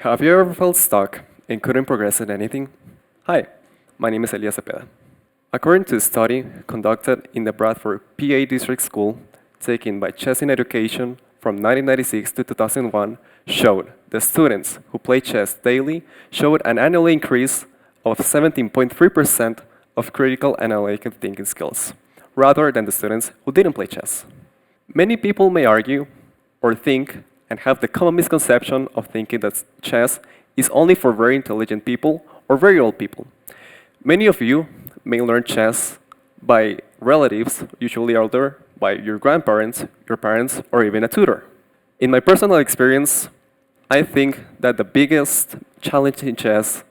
Have you ever felt stuck and couldn't progress in anything? Hi, my name is Esteban Zepeda. According to a study conducted in the Bradford PA District School, taken by Chess in Education from 1996 to 2001, showed the students who play chess daily showed an annual increase of 17.3% of critical analytical thinking skills, rather than the students who didn't play chess. Many people may argue or think and have the common misconception of thinking that chess is only for very intelligent people or very old people. Many of you may learn chess by relatives, usually older, by your grandparents, your parents, or even a tutor. In my personal experience, I think that the biggest challenge in chess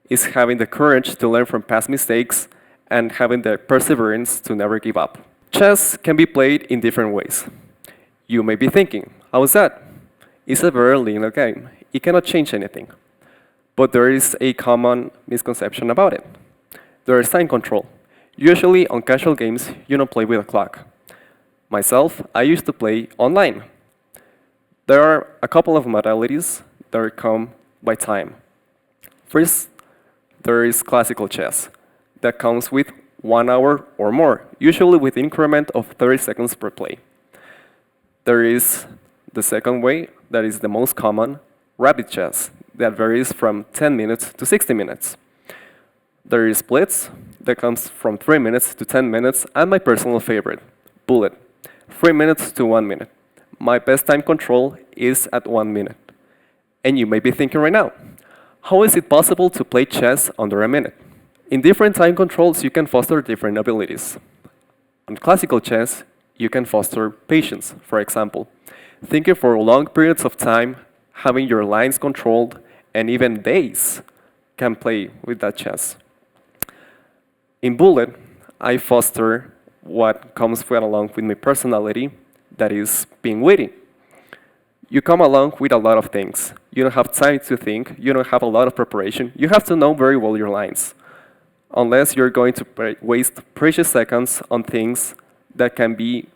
is having the courage to learn from past mistakes and having the perseverance to never give up. Chess can be played in different ways. You may be thinking, how is that? It's a very linear game. It cannot change anything. But there is a common misconception about it. There is time control. Usually on casual games, you don't play with a clock. Myself, I used to play online. There are a couple of modalities that come by time. First, there is classical chess that comes with 1 hour or more, usually with increment of 30 seconds per play. There is the second way, that is the most common, rapid chess, that varies from 10 minutes to 60 minutes. There is blitz, that comes from 3 minutes to 10 minutes, and my personal favorite, bullet, 3 minutes to 1 minute. My best time control is at 1 minute. And you may be thinking right now, how is it possible to play chess under a minute? In different time controls, you can foster different abilities. On classical chess, you can foster patience, for example. Thinking for long periods of time, having your lines controlled, and even days can play with that chess. In bullet, I foster what comes along with my personality, that is being witty. You come along with a lot of things. You don't have time to think. You don't have a lot of preparation. You have to know very well your lines, unless you're going to waste precious seconds on things that can be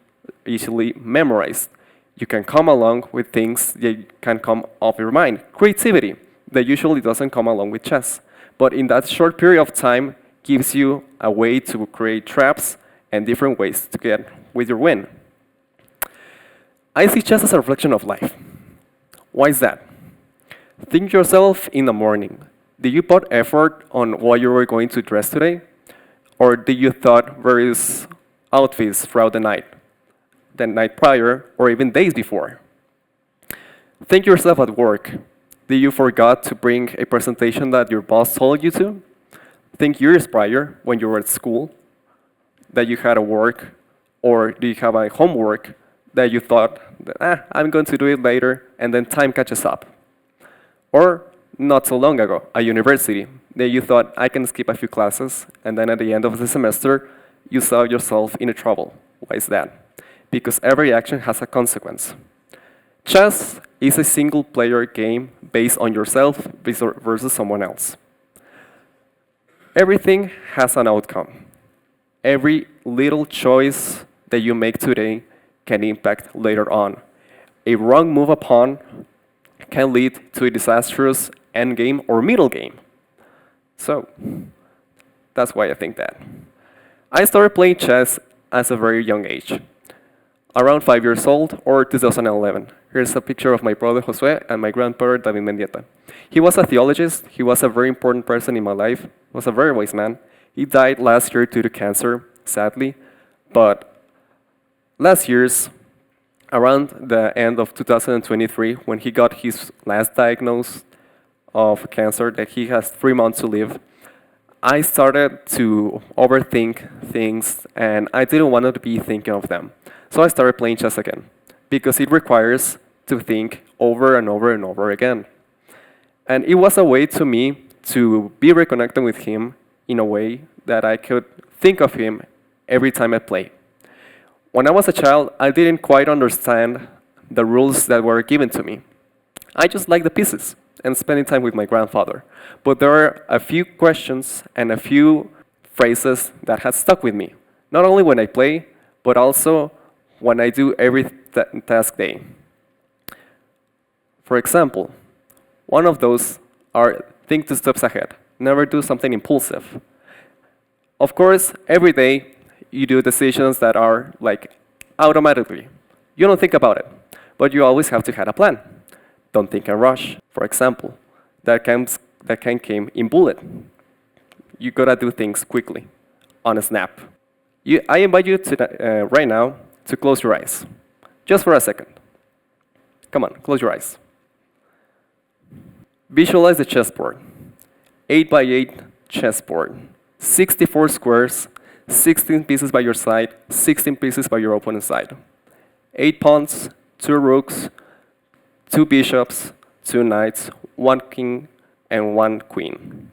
easily memorized. You can come along with things that can come off your mind. Creativity, that usually doesn't come along with chess. But in that short period of time, gives you a way to create traps and different ways to get with your win. I see chess as a reflection of life. Why is that? Think yourself in the morning. Did you put effort on what you were going to dress today? Or did you thought various outfits throughout the night prior, or even days before? Think yourself at work. Did you forgot to bring a presentation that your boss told you to? Think years prior, when you were at school, that you had a work, or do you have a homework that you thought, I'm going to do it later, and then time catches up? Or not so long ago, a university, that you thought, I can skip a few classes, and then at the end of the semester, you saw yourself in trouble. Why is that? Because every action has a consequence. Chess is a single-player game based on yourself versus someone else. Everything has an outcome. Every little choice that you make today can impact later on. A wrong move a pawn can lead to a disastrous endgame or middle game. So, that's why I think that. I started playing chess at a very young age, around 5 years old, or 2011. Here's a picture of my brother Josue and my grandparent David Mendieta. He was a theologist. He was a very important person in my life. He was a very wise man. He died last year due to cancer, sadly. But last year's, around the end of 2023, when he got his last diagnosis of cancer, that he has 3 months to live, I started to overthink things, and I didn't want to be thinking of them. So I started playing chess again, because it requires to think over and over and over again. And it was a way to me to be reconnected with him in a way that I could think of him every time I play. When I was a child, I didn't quite understand the rules that were given to me. I just liked the pieces and spending time with my grandfather. But there are a few questions and a few phrases that have stuck with me, not only when I play, but also when I do every task day. For example, One of those are think 2 steps ahead. Never do something impulsive. Of course, every day you do decisions that are like automatically. You don't think about it, but you always have to have a plan. Don't think and rush, for example. That can came in bullet. You gotta do things quickly, on a snap. I invite you to, right now to close your eyes, just for a second. Come on, close your eyes. Visualize the chessboard. 8 by 8 chessboard. 64 squares, 16 pieces by your side, 16 pieces by your opponent's side. 8 pawns, 2 rooks, 2 bishops, 2 knights, 1 king, and 1 queen.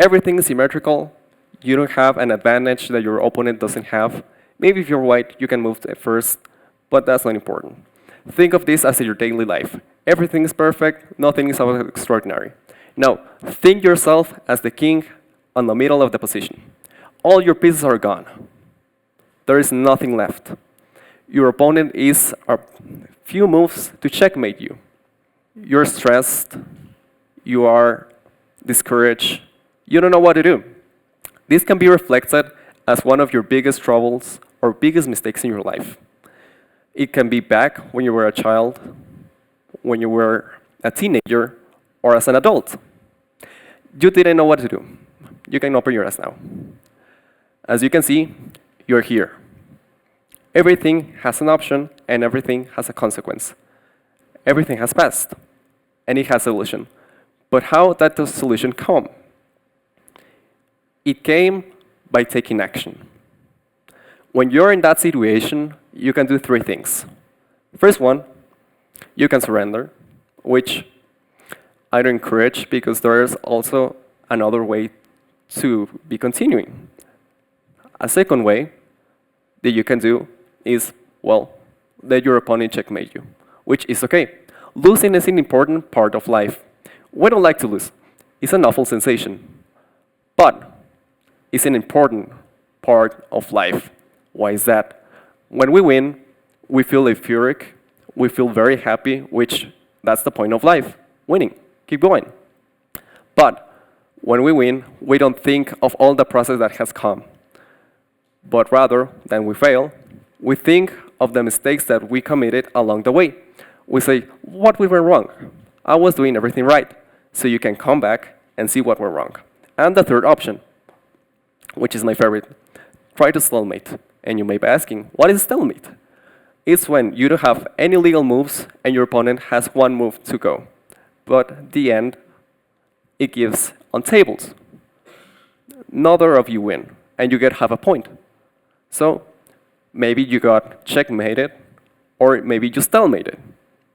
Everything is symmetrical. You don't have an advantage that your opponent doesn't have. Maybe if you're white, you can move first, but that's not important. Think of this as your daily life. Everything is perfect, nothing is extraordinary. Now, think yourself as the king on the middle of the position. All your pieces are gone. There is nothing left. Your opponent is a few moves to checkmate you. You're stressed, you are discouraged, you don't know what to do. This can be reflected as one of your biggest troubles or biggest mistakes in your life. It can be back when you were a child, when you were a teenager, or as an adult. You didn't know what to do. You can open your eyes now. As you can see, you're here. Everything has an option, and everything has a consequence. Everything has passed, and it has a solution. But how did the solution come? It came by taking action. When you're in that situation, you can do 3 things. First one, you can surrender, which I don't encourage because there is also another way to be continuing. A second way that you can do is, well, let your opponent checkmate you, which is okay. Losing is an important part of life. We don't like to lose. It's an awful sensation. But it's an important part of life. Why is that? When we win, we feel euphoric, we feel very happy, which that's the point of life, winning, keep going. But when we win, we don't think of all the process that has come. But rather than we fail, we think of the mistakes that we committed along the way. We say, what we went wrong? I was doing everything right. So you can come back and see what went wrong. And the third option, which is my favorite, try to stalemate. And you may be asking, what is stalemate? It's when you don't have any legal moves and your opponent has 1 move to go. But at the end, it gives on tables. Neither of you win, and you get half a point. So maybe you got checkmated, or maybe you stalemated,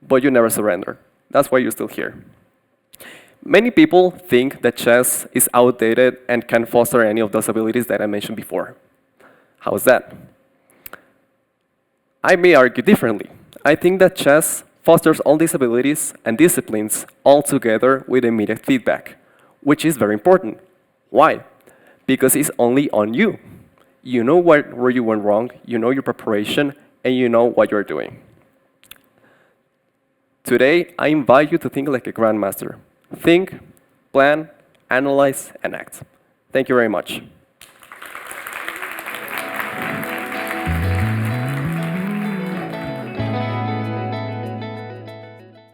but you never surrender. That's why you're still here. Many people think that chess is outdated and can't foster any of those abilities that I mentioned before. How is that? I may argue differently. I think that chess fosters all these abilities and disciplines all together with immediate feedback, which is very important. Why? Because it's only on you. You know where you went wrong, you know your preparation, and you know what you're doing. Today, I invite you to think like a grandmaster. Think, plan, analyze, and act. Thank you very much.